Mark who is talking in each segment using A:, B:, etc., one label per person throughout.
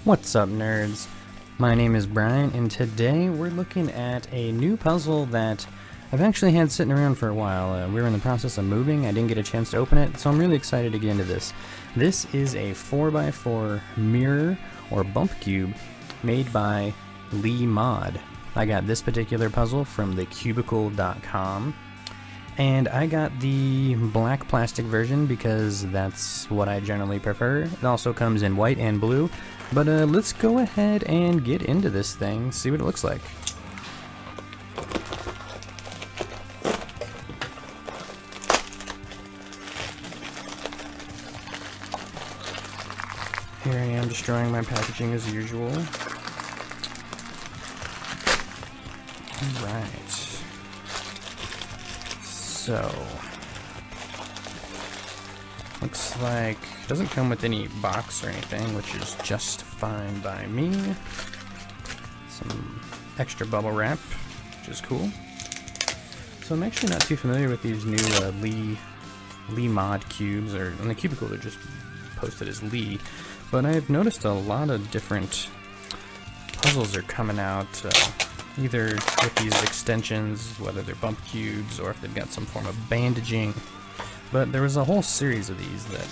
A: What's up, nerds? My name is Brian, and today we're looking at a new puzzle that I've actually had sitting around for a while. We were in the process of moving, I didn't get a chance to open it, so I'm really excited to get into this. This is a 4x4 mirror or bump cube made by Lee Mod. I got this particular puzzle from thecubicle.com. And I got the black plastic version because that's what I generally prefer. It also comes in white and blue. But let's go ahead and get into this thing, see what it looks like. Here I am destroying my packaging as usual. Alright. So, looks like it doesn't come with any box or anything, which is just fine by me. Some extra bubble wrap, which is cool. So I'm actually not too familiar with these new Lee Mod cubes, or on the Cubicle they're just posted as Lee. But I've noticed a lot of different puzzles are coming out. Either with these extensions, whether they're bump cubes or if they've got some form of bandaging. But there was a whole series of these that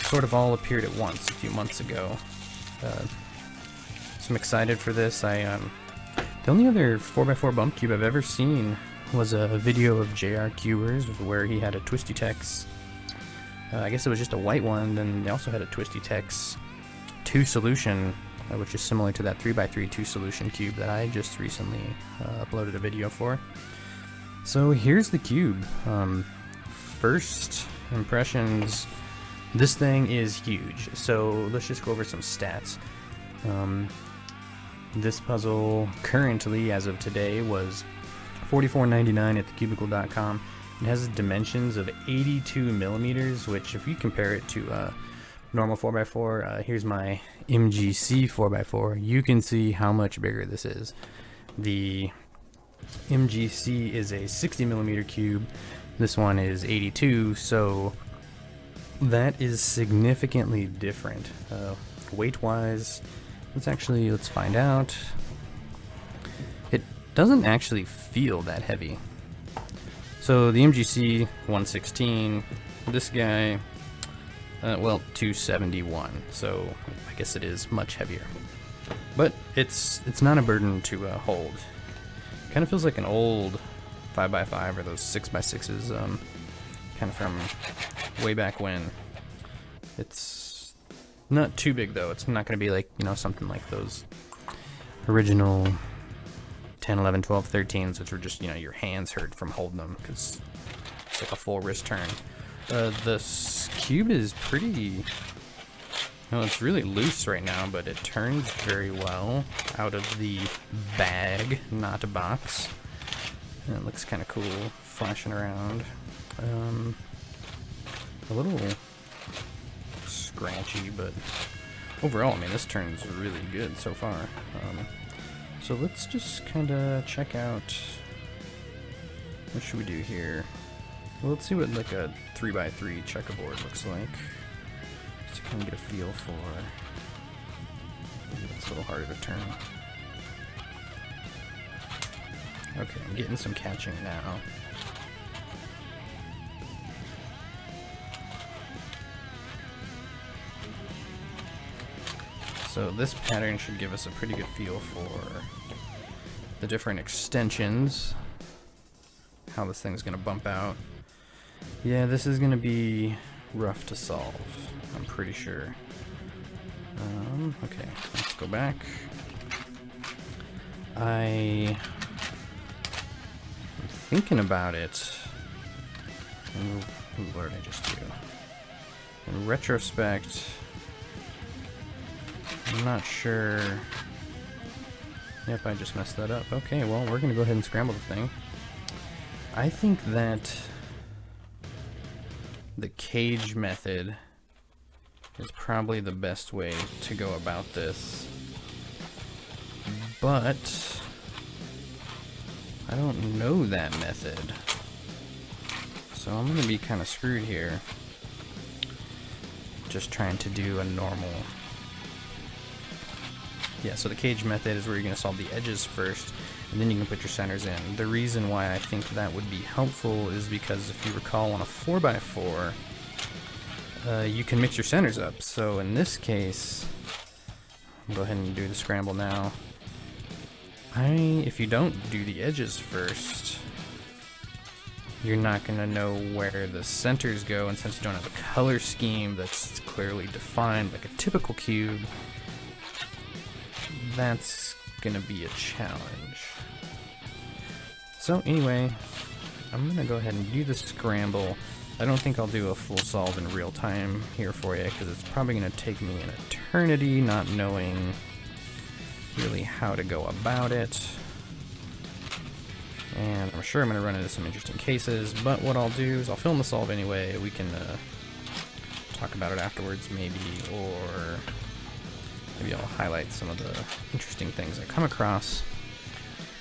A: sort of all appeared at once a few months ago. So I'm excited for this. The only other 4x4 bump cube I've ever seen was a video of JR Cubers where he had a Twisty Tex. I guess it was just a white one, and they also had a Twisty Tex 2 solution, which is similar to that 3x3 2 solution cube that I just recently uploaded a video for. So here's the cube. First impressions, this thing is huge. So let's just go over some stats. This puzzle currently, as of today, was $44.99 at thecubicle.com. It has dimensions of 82 millimeters, which if you compare it to normal 4x4, here's my MGC 4x4, you can see how much bigger this is. The MGC is a 60 millimeter cube, this one is 82, so that is significantly different. Weight wise, let's find out. It doesn't actually feel that heavy. So the MGC 116, this guy, well, 271, so I guess it is much heavier. But it's not a burden to hold. Kind of feels like an old 5x5 or those 6x6s, kind of from way back when. It's not too big though. It's not going to be like, something like those original 10, 11, 12, 13s, which were just, your hands hurt from holding them because it's like a full wrist turn. This cube is pretty, it's really loose right now, but it turns very well out of the bag, not a box. And it looks kind of cool, flashing around. A little scratchy, but overall, I mean, this turns really good so far. So let's just kind of check out, what should we do here? Well, let's see what like a 3x3 checkerboard looks like, just to kind of get a feel for. Maybe it's a little harder to turn. Okay, I'm getting some catching now. So this pattern should give us a pretty good feel for the different extensions, how this thing's going to bump out. Yeah, this is going to be rough to solve, I'm pretty sure. Okay, let's go back. I'm thinking about it. What did I just do? In retrospect, I'm not sure. Yep, I just messed that up. Okay, well, we're going to go ahead and scramble the thing. I think that the cage method is probably the best way to go about this. But I don't know that method. So I'm going to be kind of screwed here. Just trying to do a normal Yeah, so the cage method is where you're going to solve the edges first, and then you can put your centers in. The reason why I think that would be helpful is because if you recall on a 4x4, you can mix your centers up. So in this case, I'll go ahead and do the scramble now. If you don't do the edges first, you're not going to know where the centers go, and since you don't have a color scheme that's clearly defined like a typical cube, that's going to be a challenge. So anyway, I'm going to go ahead and do the scramble. I don't think I'll do a full solve in real time here for you, because it's probably going to take me an eternity not knowing really how to go about it. And I'm sure I'm going to run into some interesting cases, but what I'll do is I'll film the solve anyway. We can talk about it afterwards maybe, or maybe I'll highlight some of the interesting things I come across.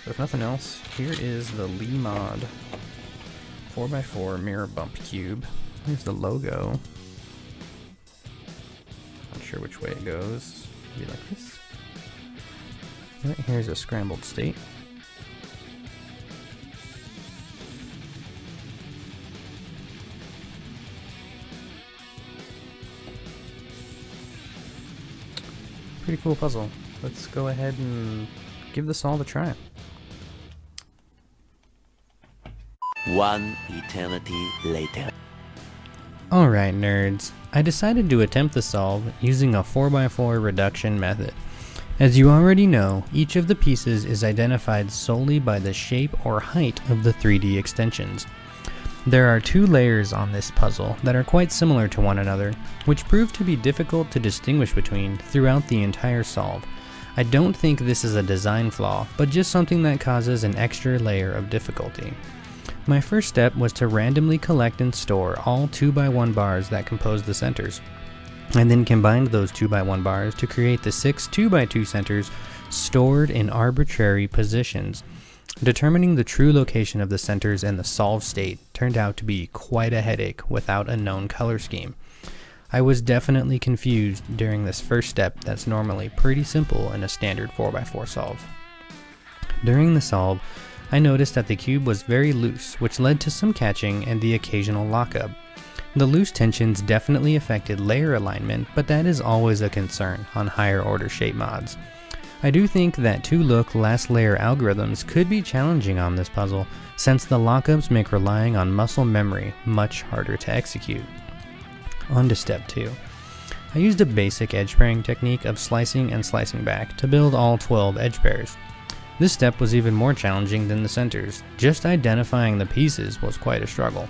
A: But if nothing else, here is the Lee Mod 4x4 mirror bump cube. Here's the logo. Not sure which way it goes. Maybe like this. Right, here's a scrambled state. Pretty cool puzzle. Let's go ahead and give this all a try.
B: One eternity later.
A: Alright nerds, I decided to attempt the solve using a 4x4 reduction method. As you already know, each of the pieces is identified solely by the shape or height of the 3D extensions. There are two layers on this puzzle that are quite similar to one another, which prove to be difficult to distinguish between throughout the entire solve. I don't think this is a design flaw, but just something that causes an extra layer of difficulty. My first step was to randomly collect and store all 2x1 bars that compose the centers, and then combined those 2x1 bars to create the 6 2x2 centers stored in arbitrary positions. Determining the true location of the centers in the solve state turned out to be quite a headache without a known color scheme. I was definitely confused during this first step that's normally pretty simple in a standard 4x4 solve. During the solve, I noticed that the cube was very loose, which led to some catching and the occasional lockup. The loose tensions definitely affected layer alignment, but that is always a concern on higher order shape mods. I do think that 2-look last layer algorithms could be challenging on this puzzle, since the lockups make relying on muscle memory much harder to execute. On to step 2. I used a basic edge pairing technique of slicing and slicing back to build all 12 edge pairs. This step was even more challenging than the centers. Just identifying the pieces was quite a struggle.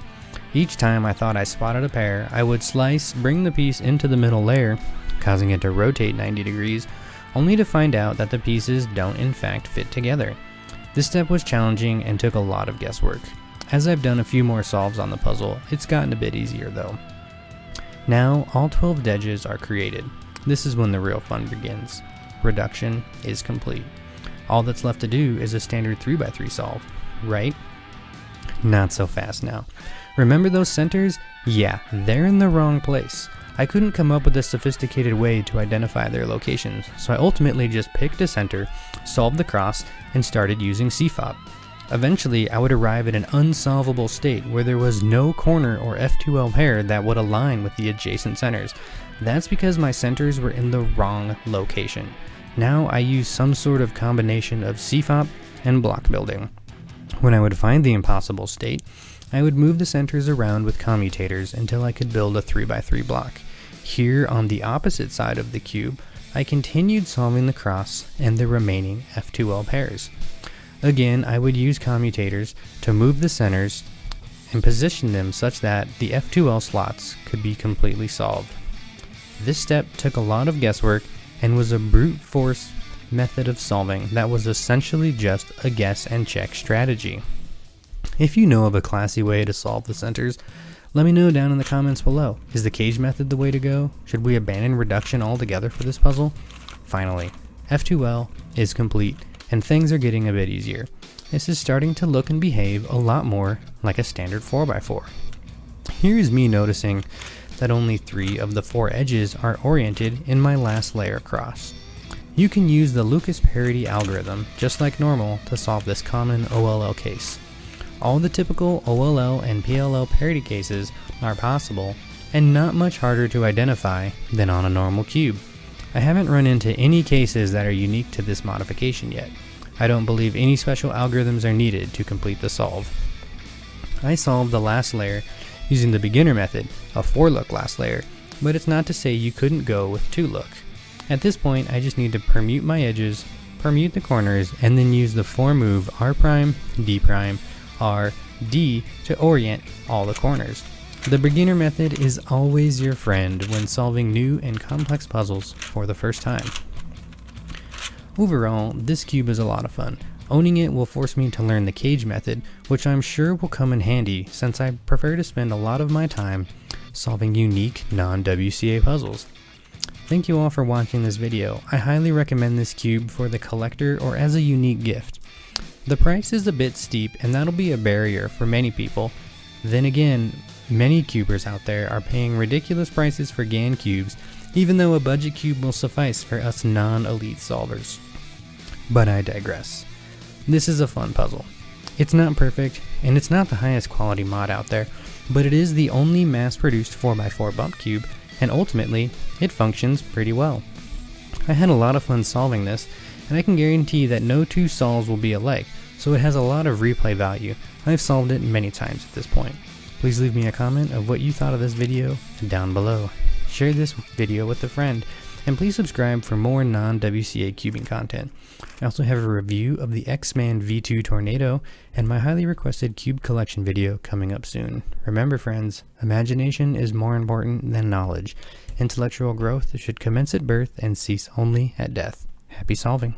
A: Each time I thought I spotted a pair, I would slice, bring the piece into the middle layer, causing it to rotate 90 degrees, only to find out that the pieces don't in fact fit together. This step was challenging and took a lot of guesswork. As I've done a few more solves on the puzzle, it's gotten a bit easier though. Now, all 12 edges are created. This is when the real fun begins. Reduction is complete. All that's left to do is a standard 3x3 solve, right? Not so fast now. Remember those centers? Yeah, they're in the wrong place. I couldn't come up with a sophisticated way to identify their locations, so I ultimately just picked a center, solved the cross, and started using CFOP. Eventually, I would arrive at an unsolvable state where there was no corner or F2L pair that would align with the adjacent centers. That's because my centers were in the wrong location. Now I use some sort of combination of CFOP and block building. When I would find the impossible state, I would move the centers around with commutators until I could build a 3x3 block. Here on the opposite side of the cube, I continued solving the cross and the remaining F2L pairs. Again, I would use commutators to move the centers and position them such that the F2L slots could be completely solved. This step took a lot of guesswork and was a brute force method of solving that was essentially just a guess and check strategy. If you know of a classy way to solve the centers, let me know down in the comments below. Is the cage method the way to go? Should we abandon reduction altogether for this puzzle? Finally, F2L is complete and things are getting a bit easier. This is starting to look and behave a lot more like a standard 4x4. Here is me noticing that only 3 of the 4 edges are oriented in my last layer cross. You can use the Lucas parity algorithm, just like normal, to solve this common OLL case. All the typical OLL and PLL parity cases are possible, and not much harder to identify than on a normal cube. I haven't run into any cases that are unique to this modification yet. I don't believe any special algorithms are needed to complete the solve. I solved the last layer using the beginner method, a 4-look last layer, but it's not to say you couldn't go with 2-look. At this point, I just need to permute my edges, permute the corners, and then use the 4-move R', D', R, D to orient all the corners. The beginner method is always your friend when solving new and complex puzzles for the first time. Overall, this cube is a lot of fun. Owning it will force me to learn the cage method, which I'm sure will come in handy since I prefer to spend a lot of my time solving unique non-WCA puzzles. Thank you all for watching this video. I highly recommend this cube for the collector or as a unique gift. The price is a bit steep and that'll be a barrier for many people. Then again, many cubers out there are paying ridiculous prices for GAN cubes, even though a budget cube will suffice for us non-elite solvers. But I digress. This is a fun puzzle. It's not perfect, and it's not the highest quality mod out there, but it is the only mass-produced 4x4 bump cube, and ultimately, it functions pretty well. I had a lot of fun solving this, and I can guarantee that no two solves will be alike, so it has a lot of replay value. I've solved it many times at this point. Please leave me a comment of what you thought of this video down below. Share this video with a friend, and please subscribe for more non-WCA cubing content. I also have a review of the X-Man V2 Tornado and my highly requested cube collection video coming up soon. Remember friends, imagination is more important than knowledge. Intellectual growth should commence at birth and cease only at death. Happy solving!